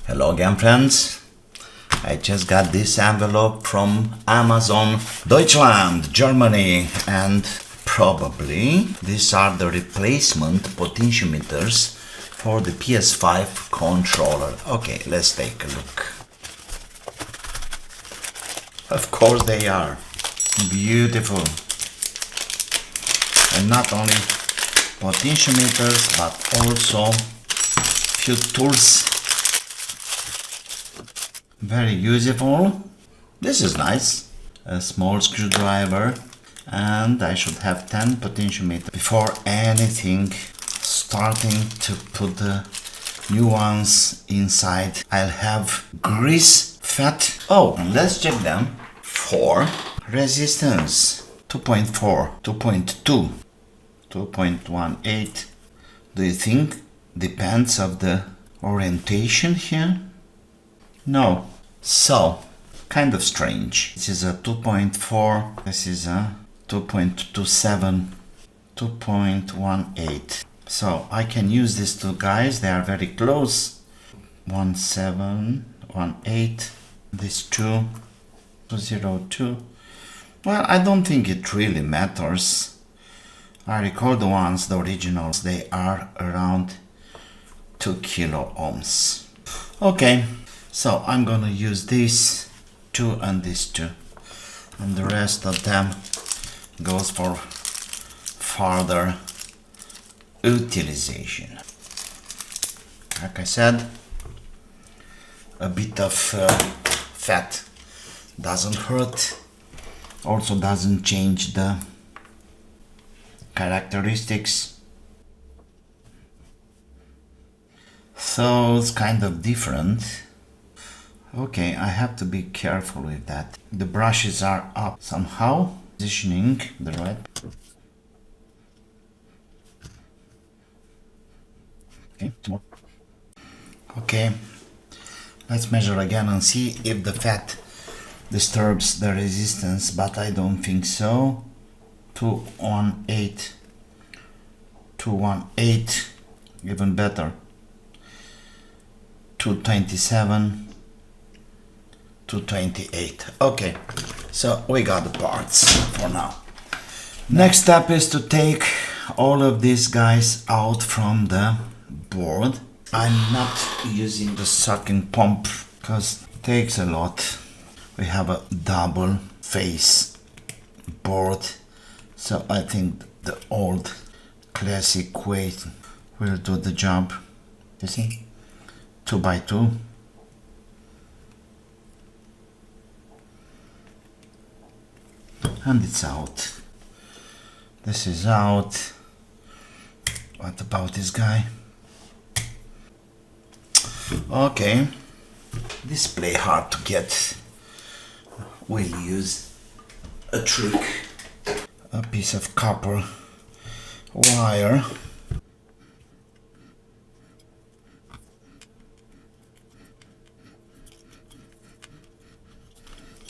Hello again, friends. I just got this envelope from Amazon Deutschland, Germany, and probably these are the replacement potentiometers for the PS5 controller. Okay, let's take a look. Of course they are. Beautiful. And not only potentiometers, but also few tools. Very useful. This is nice. A small screwdriver, and I should have 10 potentiometers. Before anything, starting to put the new ones inside, I'll have grease, fat. Oh, let's check them. For resistance, 2.4, 2.2, 2.18. Do you think depends of the orientation here? No. So, kind of strange. This is a 2.4, this is a 2.27, 2.18. So I can use these two guys, they are very close. 17, 18, these two, 202. Well, I don't think it really matters. I recall the ones, the originals, they are around 2 kilo ohms. Okay. So I'm gonna use these two and these two, and the rest of them goes for further utilization. Like I said, a bit of fat doesn't hurt, also doesn't change the characteristics. So it's kind of different. Okay, I have to be careful with that. The brushes are up somehow, positioning the right. Okay, two more. Okay, let's measure again and see if the fat disturbs the resistance, but I don't think so. 218, 218, even better. 227. 228. Okay, so we got the parts for now. Next step is to take all of these guys out from the board. I'm not using the sucking pump because it takes a lot. We have a double face board, so I think the old classic way will do the job. You see, 2x2. And it's out. This is out. What about this guy? Okay. Display hard to get. We'll use a trick. A piece of copper wire.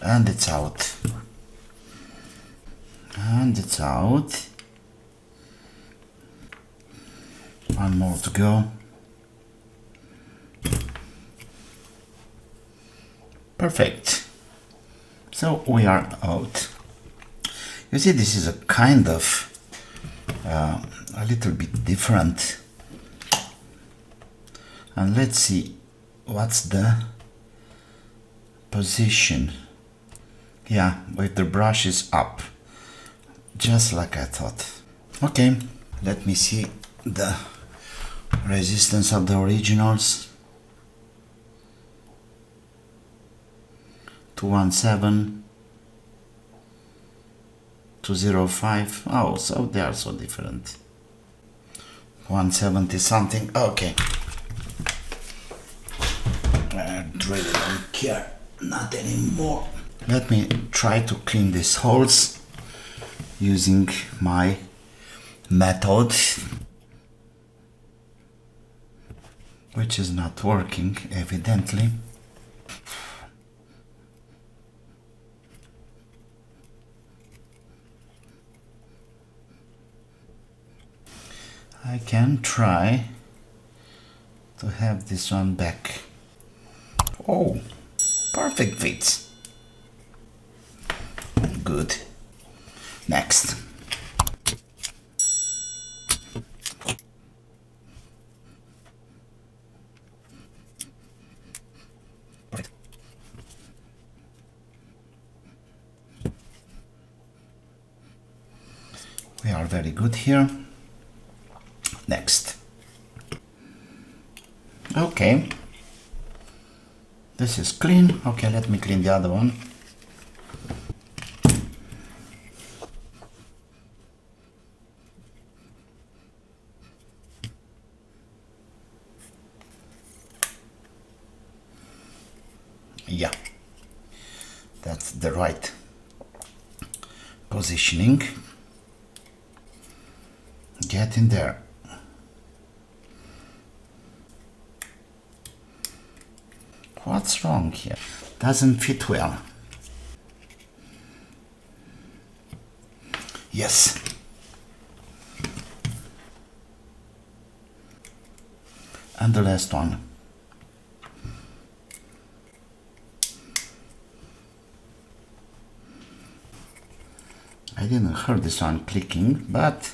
And it's out. And it's out. One more to go. Perfect. So we are out. You see, this is a kind of a little bit different. And let's see what's the position. Yeah, with the brushes up. Just like I thought. Okay, let me see the resistance of the originals. 217, 205. Oh, so they are so different. 170 something. Okay. I really don't care. Not anymore. Let me try to clean these holes using my method, which is not working evidently. I can try to have this one back. Oh, perfect fits. Good. Next. We are very good here. Next. Okay. This is clean. Okay, let me clean the other one. Yeah, that's the right positioning. Get in there. What's wrong here? Doesn't fit well. Yes. And the last one. I didn't hear this one clicking, but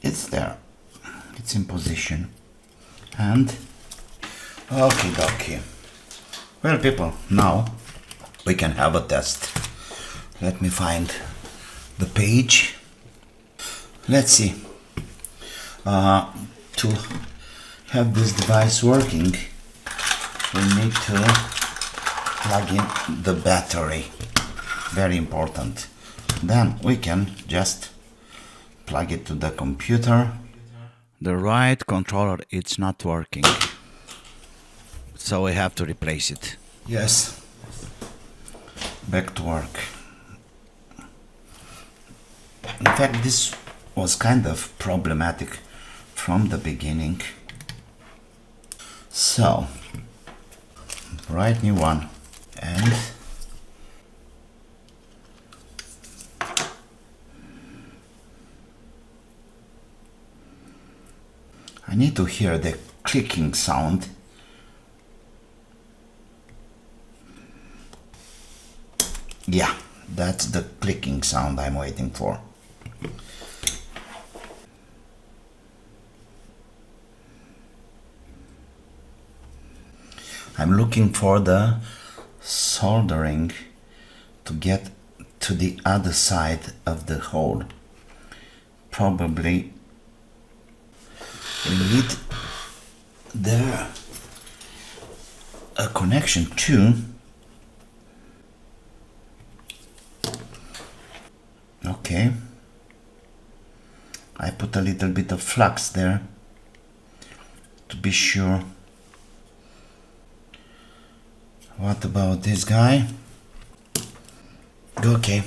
it's there. It's in position. And okay. Well, people, now we can have a test. Let me find the page. Let's see. To have this device working, we need to plug in the battery. Very important. Then we can just plug it to the computer. The right controller, it's not working, so we have to replace it. Yes. Back to work. In fact, this was kind of problematic from the beginning. So, write new one, and I need to hear the clicking sound. Yeah, that's the clicking sound I'm waiting for. I'm looking for the soldering to get to the other side of the hole. Probably we need there a connection too. Okay, I put a little bit of flux there to be sure. What about this guy? Okay,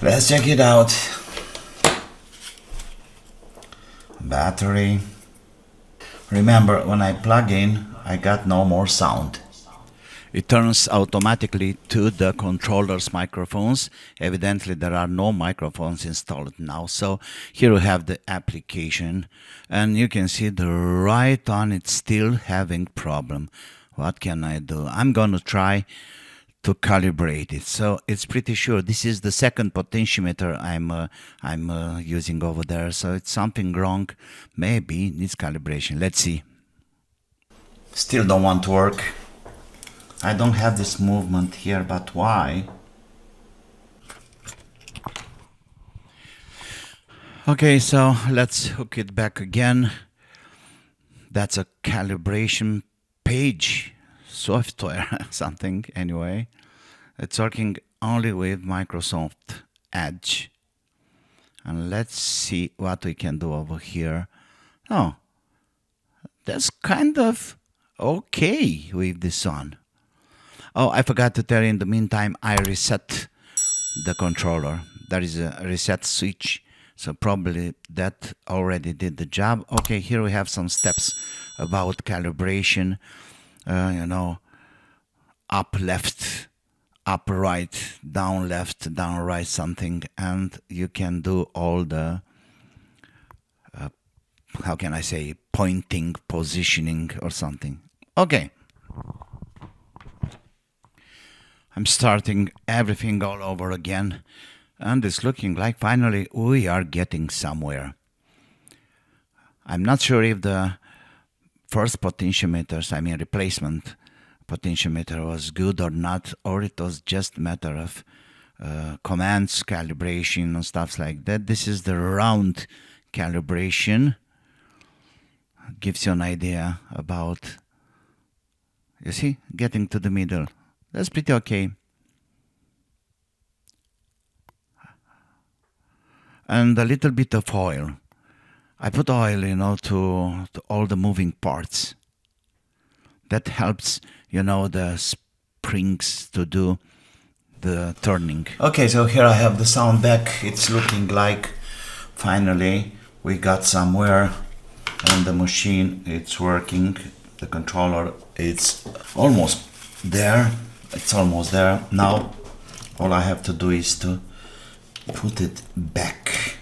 let's check it out. Battery. Remember, when I plug in, I got no more sound. It turns automatically to the controller's microphones. Evidently, there are no microphones installed now. So here we have the application, and you can see the right on it's still having problem. What can I do? I'm going to try to calibrate it. So it's pretty sure this is the second potentiometer I'm using over there. So it's something wrong. Maybe needs calibration. Let's see. Still don't want to work. I don't have this movement here, but why? Okay, so let's hook it back again. That's a calibration page software, something anyway. It's working only with Microsoft Edge. And let's see what we can do over here. Oh, that's kind of okay with this one. Oh, I forgot to tell you, in the meantime, I reset the controller. There is a reset switch, so probably that already did the job. Okay, here we have some steps about calibration. You know, up left, up right, down left, down right, something, and you can do all the how can I say, pointing, positioning or something. Okay, I'm starting everything all over again, and it's looking like finally we are getting somewhere. I'm not sure if the first potentiometers, I mean replacement potentiometer, was good or not, or it was just a matter of commands, calibration and stuff like that. This is the round calibration. Gives you an idea about, you see, getting to the middle. That's pretty okay. And a little bit of oil. I put oil, you know, to all the moving parts. That helps, you know, the springs to do the turning. Okay, so here I have the sound back. It's looking like finally we got somewhere, and the machine, it's working. The controller, it's almost there. It's almost there. Now all I have to do is to put it back.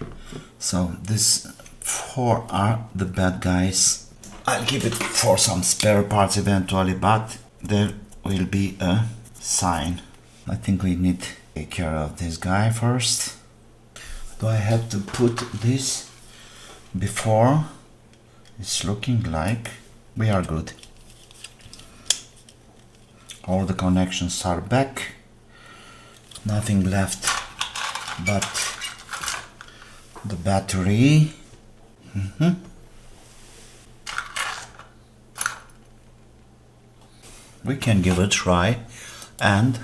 So this 4 are the bad guys. I'll keep it for some spare parts eventually, but there will be a sign. I think we need to take care of this guy first. Do I have to put this before? It's looking like we are good. All the connections are back. Nothing left but the battery. We can give it a try, and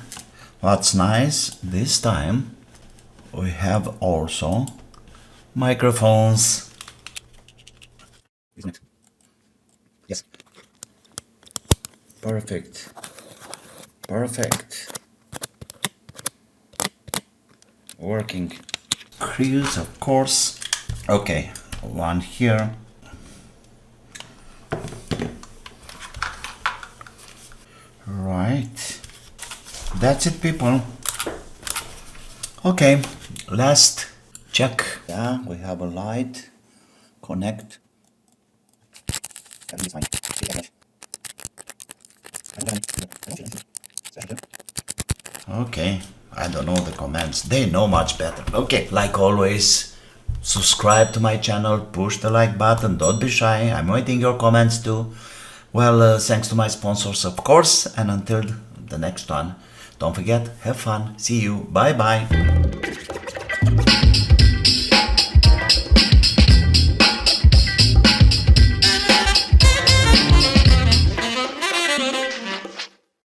what's nice, this time we have also microphones. Isn't it? Yes. Perfect. Perfect. Working. Cruise, of course. Okay, one here. Right. That's it, people. Okay, last check. Yeah, we have a light. Connect. Everything's fine. Okay, I don't know the commands. They know much better. Okay, like always, subscribe to my channel, push the like button, don't be shy. I'm waiting your comments too. Well, thanks to my sponsors, of course, and until the next one, don't forget, have fun. See you. Bye bye.